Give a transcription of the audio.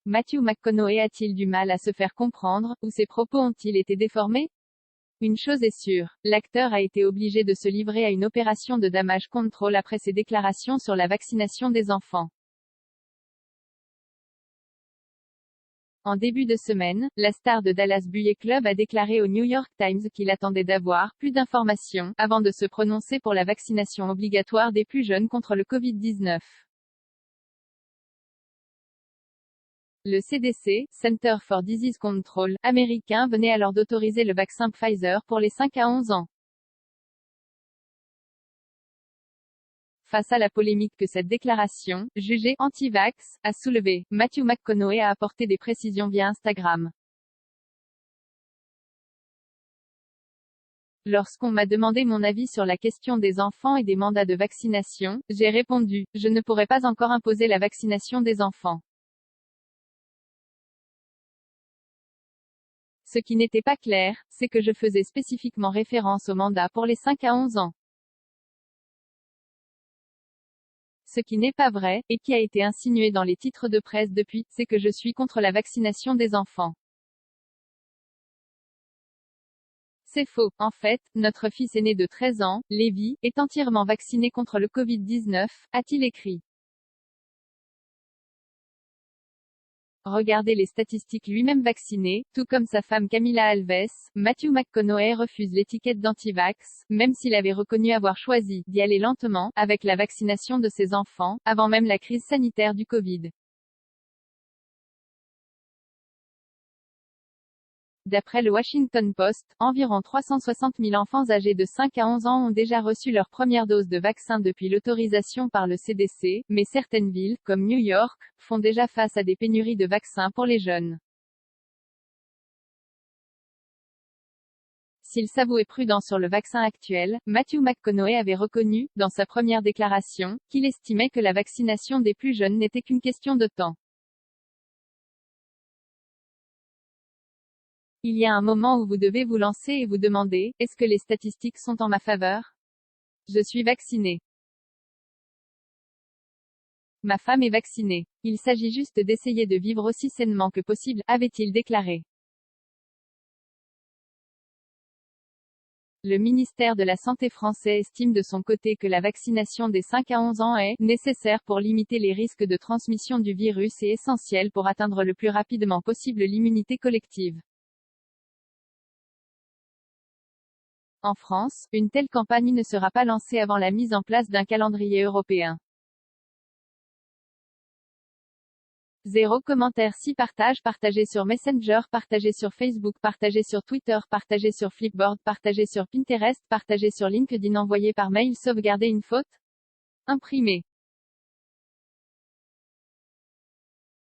Matthew McConaughey a-t-il du mal à se faire comprendre, ou ses propos ont-ils été déformés? Une chose est sûre, l'acteur a été obligé de se livrer à une opération de damage control après ses déclarations sur la vaccination des enfants. En début de semaine, la star de Dallas Buyers Club a déclaré au New York Times qu'il attendait d'avoir plus d'informations avant de se prononcer pour la vaccination obligatoire des plus jeunes contre le Covid-19. Le CDC, Center for Disease Control, américain venait alors d'autoriser le vaccin Pfizer pour les 5 à 11 ans. Face à la polémique que cette déclaration, jugée anti-vax, a soulevée, Matthew McConaughey a apporté des précisions via Instagram. Lorsqu'on m'a demandé mon avis sur la question des enfants et des mandats de vaccination, j'ai répondu, je ne pourrais pas encore imposer la vaccination des enfants. Ce qui n'était pas clair, c'est que je faisais spécifiquement référence au mandat pour les 5 à 11 ans. Ce qui n'est pas vrai, et qui a été insinué dans les titres de presse depuis, c'est que je suis contre la vaccination des enfants. C'est faux. En fait, notre fils aîné de 13 ans, Lévi, est entièrement vacciné contre le Covid-19, a-t-il écrit. Regardez les statistiques lui-même vacciné, tout comme sa femme Camila Alves, Matthew McConaughey refuse l'étiquette d'anti-vax, même s'il avait reconnu avoir choisi d'y aller lentement, avec la vaccination de ses enfants, avant même la crise sanitaire du Covid. D'après le Washington Post, environ 360 000 enfants âgés de 5 à 11 ans ont déjà reçu leur première dose de vaccin depuis l'autorisation par le CDC, mais certaines villes, comme New York, font déjà face à des pénuries de vaccins pour les jeunes. S'il s'avouait prudent sur le vaccin actuel, Matthew McConaughey avait reconnu, dans sa première déclaration, qu'il estimait que la vaccination des plus jeunes n'était qu'une question de temps. Il y a un moment où vous devez vous lancer et vous demander, est-ce que les statistiques sont en ma faveur? Je suis vacciné. Ma femme est vaccinée. Il s'agit juste d'essayer de vivre aussi sainement que possible, avait-il déclaré. Le ministère de la Santé français estime de son côté que la vaccination des 5 à 11 ans est nécessaire pour limiter les risques de transmission du virus et essentielle pour atteindre le plus rapidement possible l'immunité collective. En France, une telle campagne ne sera pas lancée avant la mise en place d'un calendrier européen. 0 commentaires si partage partagé sur Messenger partagé sur Facebook partagé sur Twitter partagé sur Flipboard partagé sur Pinterest partagé sur LinkedIn envoyé par mail sauvegarder une faute? Imprimé.